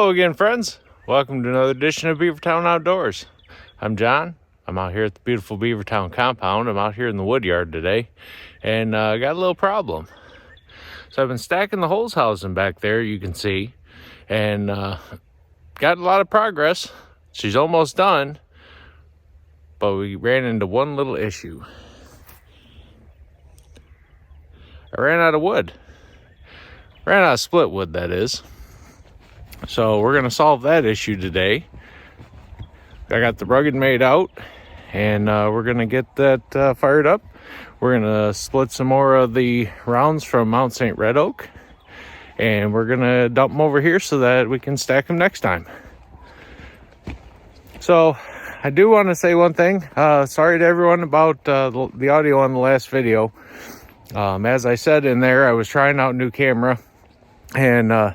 Hello again, friends. Welcome to another edition of Beavertown Outdoors. I'm John. I'm out here at the beautiful Beavertown compound. I'm out here in the wood yard today, and I got a little problem. So I've been stacking the Holzhausen back there, you can see, and got a lot of progress. She's almost done, but we ran into one little issue. I ran out of wood. Ran out of split wood, that is. So we're going to solve that issue today. I got the RuggedMade out, and we're going to get that fired up. We're going to split some more of the rounds from Mount St. Red Oak, and we're going to dump them over here so that we can stack them next time. So I do want to say one thing. Sorry to everyone about the audio on the last video. As I said in there, I was trying out a new camera, and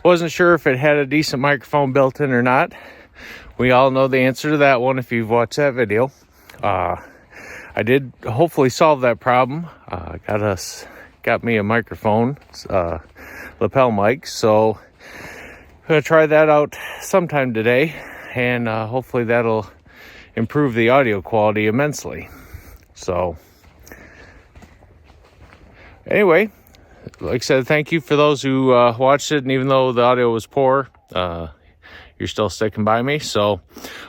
wasn't sure if it had a decent microphone built in or not. We all know the answer to that one if you've watched that video. I did hopefully solve that problem. Got me a microphone, lapel mic, so I'm gonna try that out sometime today, and hopefully that'll improve the audio quality immensely. So anyway, like I said, thank you for those who watched it, and even though the audio was poor, you're still sticking by me. So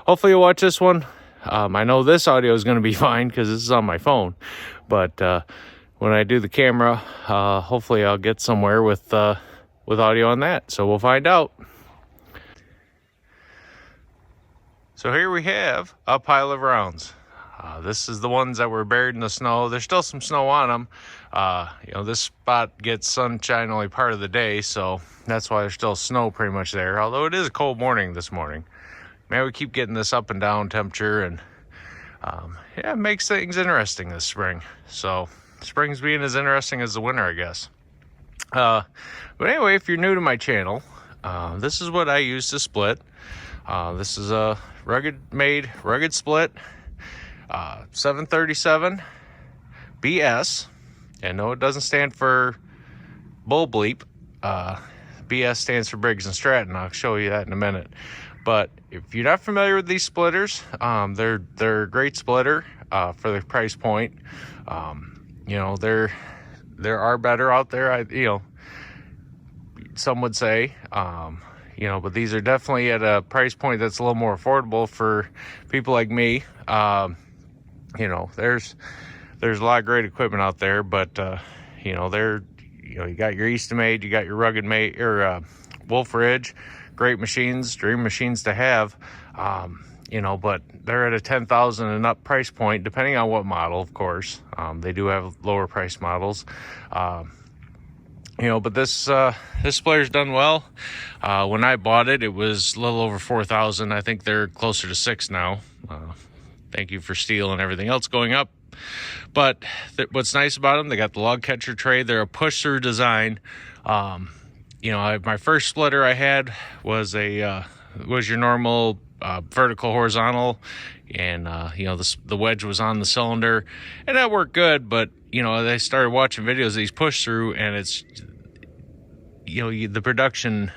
hopefully you'll watch this one. I know this audio is going to be fine because this is on my phone, but when I do the camera, hopefully I'll get somewhere with audio on that. So we'll find out. So here we have a pile of rounds. This is the ones that were buried in the snow. There's still some snow on them. This spot gets sunshine only part of the day, so that's why there's still snow pretty much there. Although it is a cold morning this morning. Man, we keep getting this up and down temperature, and it makes things interesting this spring. So spring's being as interesting as the winter, I guess. But anyway, if you're new to my channel, this is what I use to split. This is a RuggedMade rugged split. 737 BS, and no, it doesn't stand for bull bleep. BS stands for Briggs and Stratton. I'll show you that in a minute. But if you're not familiar with these splitters, they're a great splitter for the price point. There are better out there. Some would say. But these are definitely at a price point that's a little more affordable for people like me. There's a lot of great equipment out there, but you got your Eastamade, you got your RuggedMade or Wolf Ridge, great machines, dream machines to have. But they're at a 10,000 and up price point, depending on what model, of course. They do have lower price models. But this splitter's done well. When I bought it, it was a little over 4,000. I think they're closer to 6 now. Thank you for steel and everything else going up. But what's nice about them, they got the log catcher tray. They're a push-through design. My first splitter I had was was your normal vertical horizontal, and the wedge was on the cylinder, and that worked good. But I started watching videos of these push-through, and it's the production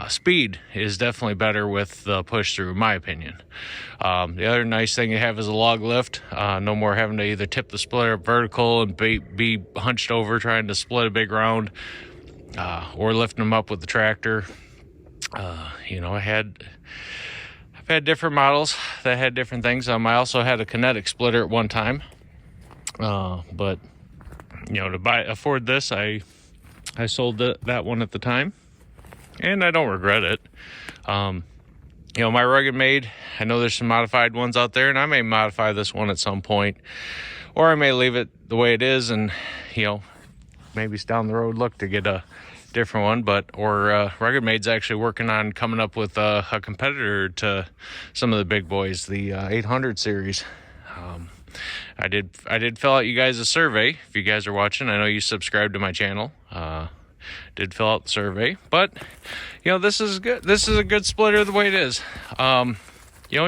speed is definitely better with the push-through, in my opinion. The other nice thing you have is a log lift. No more having to either tip the splitter up vertical and be hunched over trying to split a big round, or lifting them up with the tractor. I've had different models that had different things. I also had a kinetic splitter at one time, but to afford this, I sold that one at the time, and I don't regret it. My RuggedMade, I know there's some modified ones out there, and I may modify this one at some point, or I may leave it the way it is, and maybe it's down the road look to get a different one. Or RuggedMade's actually working on coming up with a competitor to some of the big boys, the 800 series. I did fill out you guys a survey. If you guys are watching, I know you subscribe to my channel. Did fill out the survey, but this is good. This is a good splitter the way it is.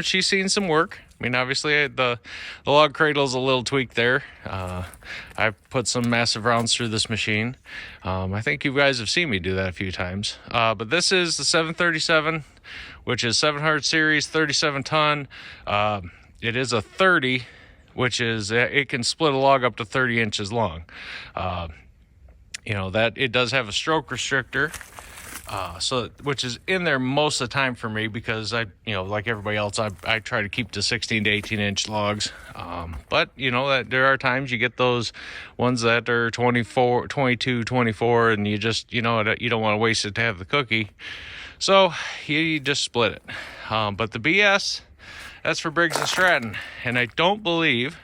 She's seen some work. I mean, obviously, the log cradle's a little tweaked there. I put some massive rounds through this machine. I think you guys have seen me do that a few times. But this is the 737, which is 700 series, 37 ton. It is a 30, which is, it can split a log up to 30 inches long. That it does have a stroke restrictor. Which is in there most of the time for me because like everybody else, I try to keep to 16 to 18 inch logs. But that there are times you get those ones that are 24, 22, 24, and you just, you don't want to waste it to have the cookie. So you just split it. But the BS, that's for Briggs and Stratton. And I don't believe,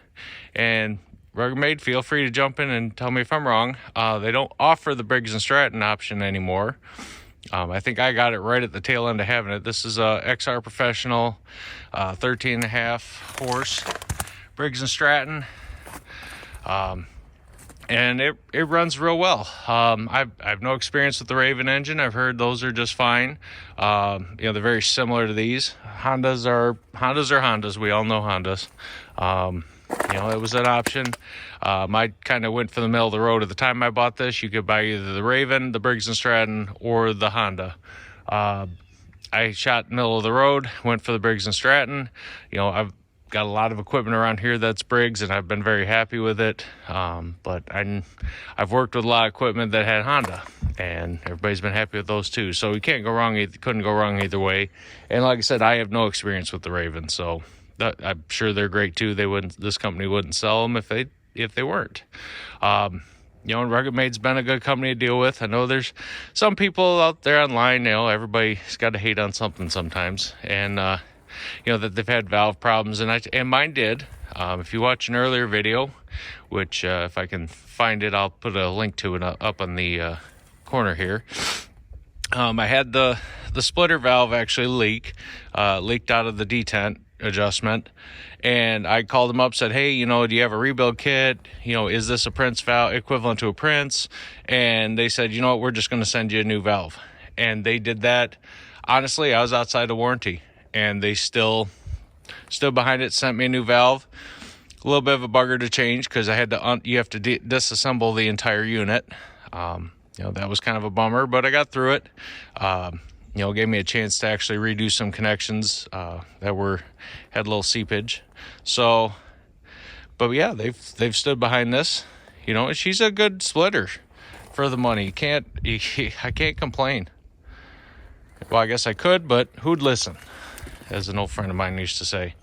and RuggedMade, feel free to jump in and tell me if I'm wrong, they don't offer the Briggs and Stratton option anymore. I think I got it right at the tail end of having it. This is a XR Professional 13.5 horse Briggs and Stratton. And it runs real well. I've no experience with the Raven engine. I've heard those are just fine. They're very similar to these. Hondas are Hondas. We all know Hondas. It was an option. I kind of went for the middle of the road at the time I bought this. You could buy either the Raven, the Briggs & Stratton, or the Honda. I shot middle of the road, went for the Briggs & Stratton. I've got a lot of equipment around here that's Briggs, and I've been very happy with it. But I've worked with a lot of equipment that had Honda, and everybody's been happy with those too. So you couldn't go wrong either way. And like I said, I have no experience with the Raven, so I'm sure they're great too. This company wouldn't sell them if they weren't. And RuggedMade's been a good company to deal with. I know there's some people out there online, everybody's got to hate on something sometimes, and that they've had valve problems, and mine did. If you watch an earlier video, which if I can find it, I'll put a link to it up on the corner here. I had the splitter valve actually leaked out of the detent adjustment, and I called them up, said, hey, do you have a rebuild kit? Is this a Prince valve, equivalent to a Prince? And they said, we're just going to send you a new valve. And they did that. Honestly, I was outside of warranty, and they still stood behind it, sent me a new valve. A little bit of a bugger to change because I had to you have to disassemble the entire unit. That was kind of a bummer, but I got through it. Gave me a chance to actually redo some connections that had a little seepage. So, but yeah, they've stood behind this. She's a good splitter for the money. I can't complain. Well, I guess I could, but who'd listen? As an old friend of mine used to say.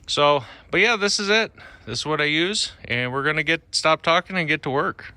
So, but yeah, this is it. This is what I use, and we're gonna stop talking and get to work.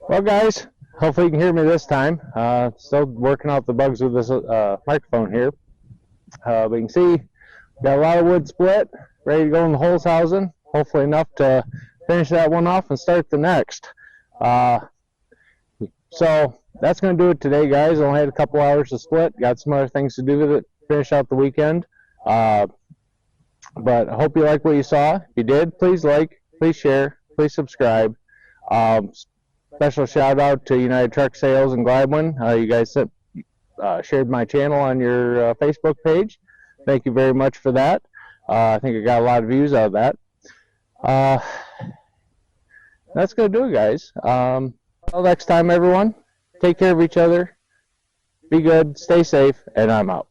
Well, guys, hopefully you can hear me this time. Still working out the bugs with this microphone here. But you can see, got a lot of wood split, ready to go in the Holzhausen. Hopefully enough to finish that one off and start the next. So that's going to do it today, guys. Only had a couple hours to split. Got some other things to do with it, finish out the weekend. But I hope you like what you saw. If you did, please like, please share, please subscribe. Special shout out to United Truck Sales in Gladwin. You guys shared my channel on your Facebook page. Thank you very much for that. I think I got a lot of views out of that. That's going to do it, guys. Until next time, everyone, take care of each other. Be good, stay safe, and I'm out.